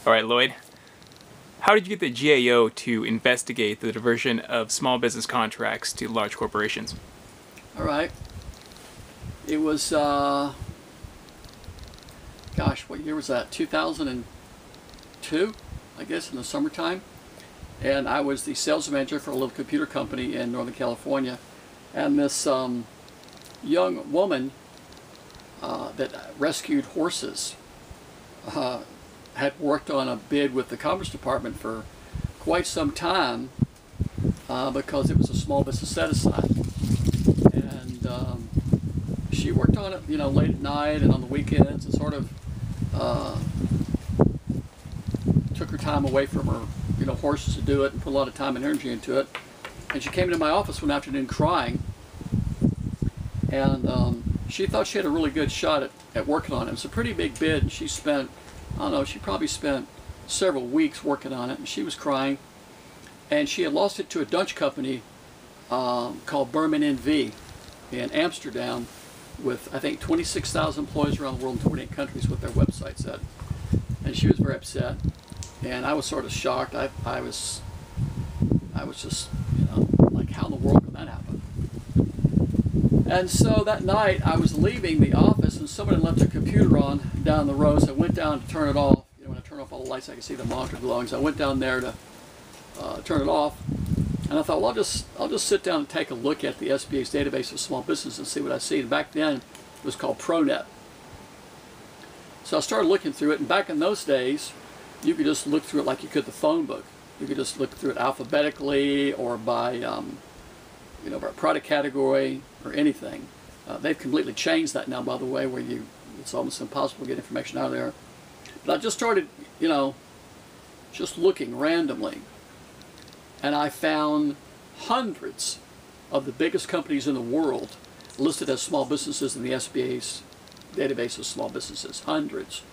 All right, Lloyd. How did you get the GAO to investigate the diversion of small business contracts to large corporations? All right. It was, gosh, what year was that? 2002, I guess, in the summertime. And I was the sales manager for a little computer company in Northern California. And this young woman that rescued horses had worked on a bid with the Commerce Department for quite some time because it was a small business set-aside. And she worked on it, late at night and on the weekends, and sort of took her time away from her, horses to do it, and put a lot of time and energy into it. And she came into my office one afternoon crying, and she thought she had a really good shot at working on it. It was a pretty big bid, and she spent, I don't know, she probably spent several weeks working on it, and she was crying. And she had lost it to a Dutch company called Berman NV in Amsterdam, with I think 26,000 employees around the world in 28 countries, what their website said. And she was very upset, and I was sort of shocked. I was just, like, how in the world could that happen? And so that night I was leaving the office, and somebody left their computer on down the road, so I went down to turn it off. When I turn off all the lights, I can see the monitor glowing. So I went down there to turn it off, and I thought, well, I'll just sit down and take a look at the SBA's database of small business and see what I see. And back then it was called ProNet. So I started looking through it, and back in those days you could just look through it like you could the phone book. You could just look through it alphabetically or by by product category or anything. They've completely changed that now, by the way, where it's almost impossible to get information out of there. But I just started, just looking randomly, and I found hundreds of the biggest companies in the world listed as small businesses in the SBA's database of small businesses. Hundreds.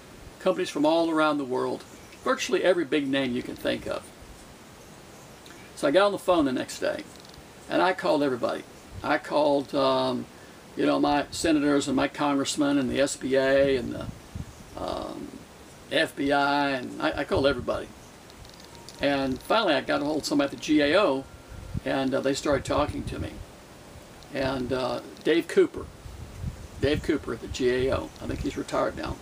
Companies from all around the world. Virtually every big name you can think of. So I got on the phone the next day, and I called everybody. I called, my senators and my congressmen and the SBA and the FBI, and I called everybody. And finally I got a hold of somebody at the GAO, and they started talking to me. And Dave Cooper at the GAO, I think he's retired now.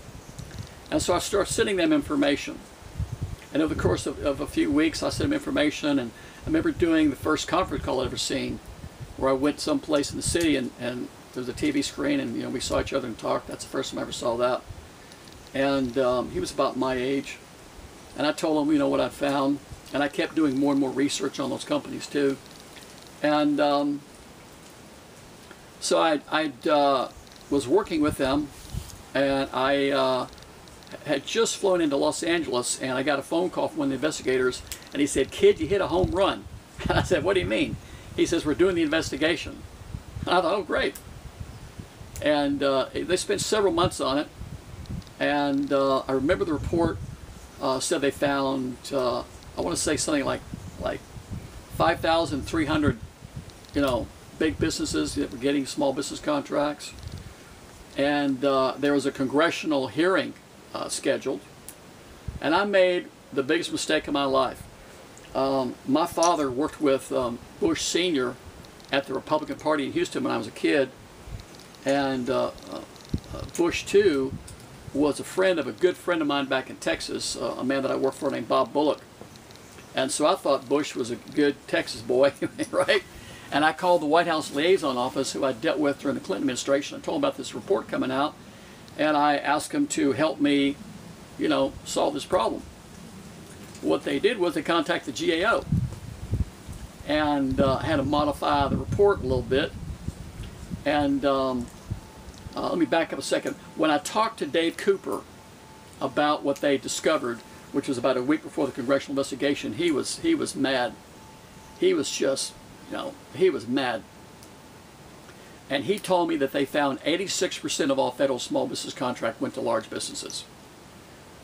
And so I started sending them information. And over the course of a few weeks, I sent them information, and I remember doing the first conference call I'd ever seen, where I went someplace in the city, and there was a TV screen, and we saw each other and talked. That's the first time I ever saw that. And he was about my age, and I told him, what I'd found, and I kept doing more and more research on those companies too. And so I was working with them, and I had just flown into Los Angeles, and I got a phone call from one of the investigators, and he said, "Kid, you hit a home run." And I said, "What do you mean?" He says, "We're doing the investigation." And I thought, oh, great. And they spent several months on it, and I remember the report said they found, I want to say something like 5,300, big businesses that were getting small business contracts. And there was a congressional hearing scheduled, and I made the biggest mistake of my life. My father worked with Bush Sr. at the Republican Party in Houston when I was a kid, and Bush too was a friend of a good friend of mine back in Texas, a man that I worked for named Bob Bullock. And so I thought Bush was a good Texas boy, right? And I called the White House liaison office, who I dealt with during the Clinton administration. I told them about this report coming out, and I asked them to help me, solve this problem. What they did was they contacted the GAO and had to modify the report a little bit. And let me back up a second. When I talked to Dave Cooper about what they discovered, which was about a week before the congressional investigation, he was mad. He was just, he was mad. And he told me that they found 86% of all federal small business contracts went to large businesses.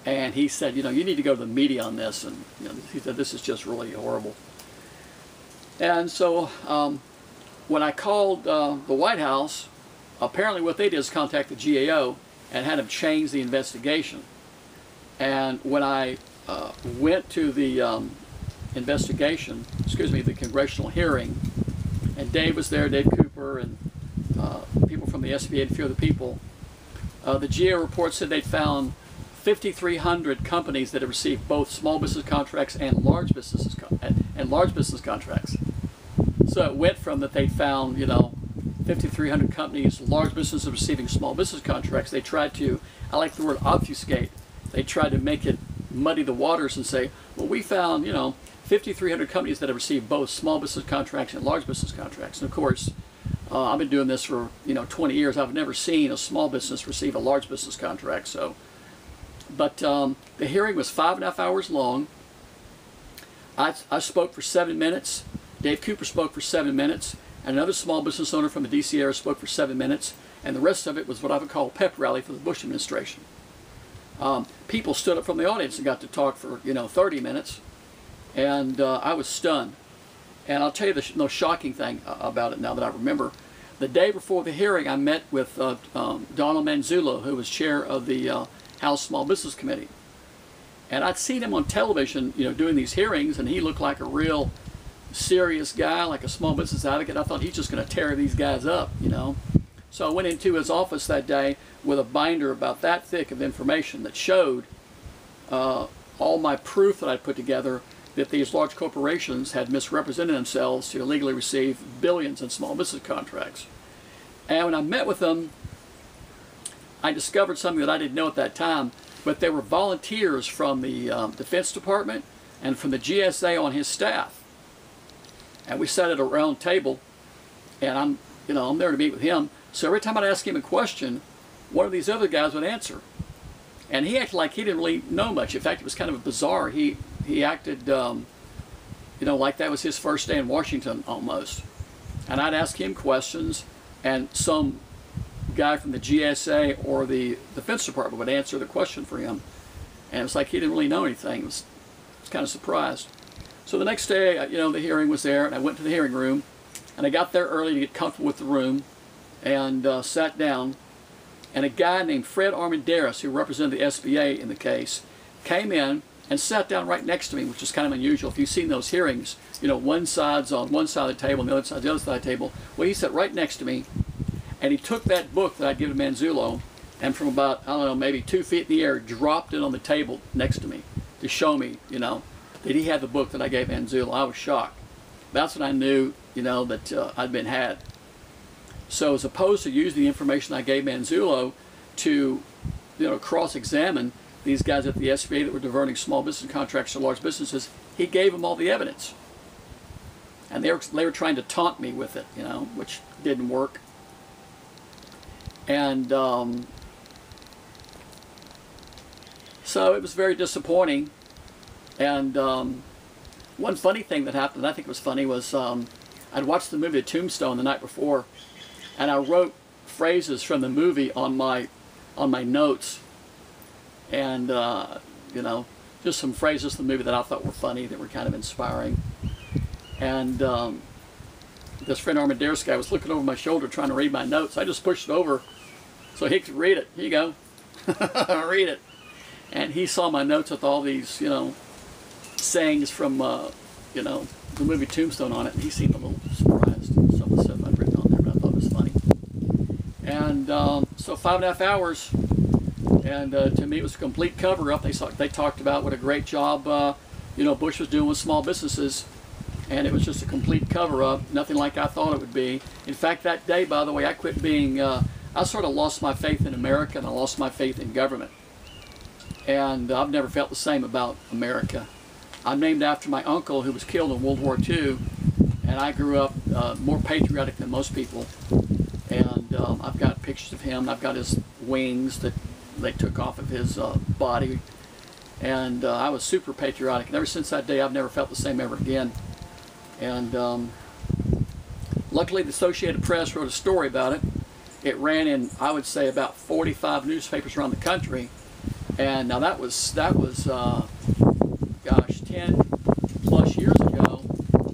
And he said, you need to go to the media on this. And he said, this is just really horrible. And so when I called the White House, apparently what they did is contact the GAO and had them change the investigation. And when I went to the investigation, excuse me, the congressional hearing, and Dave was there, Dave Cooper, and people from the SBA and a few other people. The GAO report said they'd found 5,300 companies that had received both small business contracts and large business contracts. So it went from that they'd found, 5,300 companies, large businesses receiving small business contracts. They tried to, I like the word obfuscate, they tried to make it muddy the waters and say, well, we found, 5,300 companies that have received both small business contracts and large business contracts. And of course, I've been doing this for 20 years. I've never seen a small business receive a large business contract. So, but the hearing was 5.5 hours long. I spoke for 7 minutes. Dave Cooper spoke for 7 minutes, and another small business owner from the DC area spoke for 7 minutes. And the rest of it was what I would call a pep rally for the Bush administration. People stood up from the audience and got to talk for 30 minutes, and I was stunned. And I'll tell you the most shocking thing about it now that I remember. The day before the hearing, I met with Donald Manzullo, who was chair of the House Small Business Committee. And I'd seen him on television, doing these hearings, and he looked like a real serious guy, like a small business advocate. I thought he's just going to tear these guys up, So I went into his office that day with a binder about that thick of information that showed all my proof that I'd put together that these large corporations had misrepresented themselves to illegally receive billions in small business contracts. And when I met with them, I discovered something that I didn't know at that time, but they were volunteers from the Defense Department and from the GSA on his staff. And we sat at a round table, and I'm there to meet with him. So every time I'd ask him a question, one of these other guys would answer. And he acted like he didn't really know much. In fact, it was kind of bizarre. He acted, like that was his first day in Washington almost. And I'd ask him questions, and some guy from the GSA or the Defense Department would answer the question for him. And it's like he didn't really know anything. I was kind of surprised. So the next day, the hearing was there, and I went to the hearing room, and I got there early to get comfortable with the room, and sat down. And a guy named Fred Armendariz, who represented the SBA in the case, came in and sat down right next to me, which is kind of unusual. If you've seen those hearings, one side's on one side of the table and the other side's the other side of the table. Well, he sat right next to me, and he took that book that I'd given to Manzullo, and from about, maybe 2 feet in the air, dropped it on the table next to me to show me, that he had the book that I gave Manzullo. I was shocked. That's when I knew, that I'd been had. So as opposed to using the information I gave Manzullo to, cross-examine these guys at the SBA that were diverting small business contracts to large businesses, he gave them all the evidence. And they were trying to taunt me with it, which didn't work. And so it was very disappointing. And one funny thing that happened, I think it was funny, was I'd watched the movie Tombstone the night before, and I wrote phrases from the movie on my notes, and just some phrases from the movie that I thought were funny, that were kind of inspiring. And this friend Armendariz guy was looking over my shoulder trying to read my notes. I just pushed it over so he could read it. Here you go. Read it. And he saw my notes with all these, sayings from, the movie Tombstone on it, and he seemed a little surprised. Some of the stuff I'd written on there, but I thought it was funny. And so 5.5 hours, and to me it was a complete cover-up. They talked about what a great job, Bush was doing with small businesses, and it was just a complete cover-up, nothing like I thought it would be. In fact, that day, by the way, I quit being, I sort of lost my faith in America, and I lost my faith in government. And I've never felt the same about America. I'm named after my uncle who was killed in World War II, and I grew up more patriotic than most people. And I've got pictures of him. I've got his wings that they took off of his body. And I was super patriotic. And ever since that day, I've never felt the same ever again. And luckily, the Associated Press wrote a story about it. It ran in, I would say, about 45 newspapers around the country. And now that was gosh, 10 plus years ago.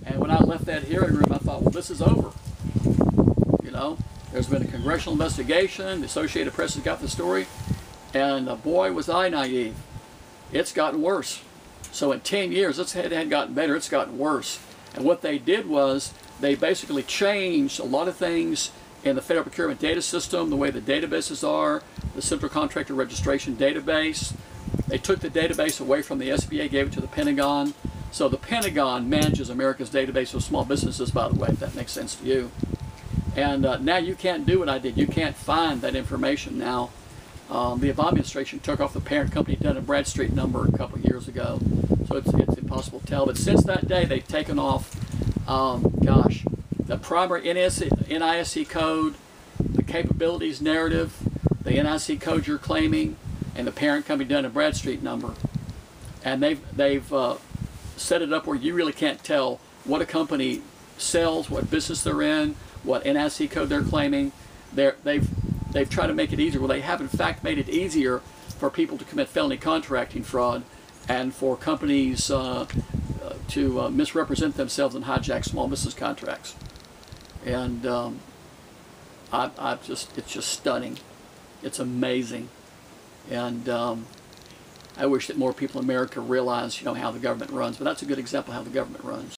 And when I left that hearing room, I thought, well, this is over. There's been a congressional investigation. The Associated Press has got the story. And boy, was I naive. It's gotten worse. So in 10 years, it hadn't gotten better, it's gotten worse. And what they did was they basically changed a lot of things in the federal procurement data system, the way the databases are, the central contractor registration database. They took the database away from the SBA, gave it to the Pentagon. So the Pentagon manages America's database of small businesses, by the way, if that makes sense to you. And now you can't do what I did. You can't find that information now. The Obama administration took off the parent company Dun & Bradstreet number a couple of years ago. So it's impossible to tell. But since that day, they've taken off, the primary NISC code, the capabilities narrative, the NIC code you're claiming, and the parent company Dun & Bradstreet number. And they've set it up where you really can't tell what a company sells, what business they're in, what NIC code they're claiming. They've tried to make it easier. Well, they have in fact made it easier for people to commit felony contracting fraud and for companies to misrepresent themselves and hijack small business contracts. And it's just stunning. It's amazing. And I wish that more people in America realize, how the government runs. But that's a good example of how the government runs.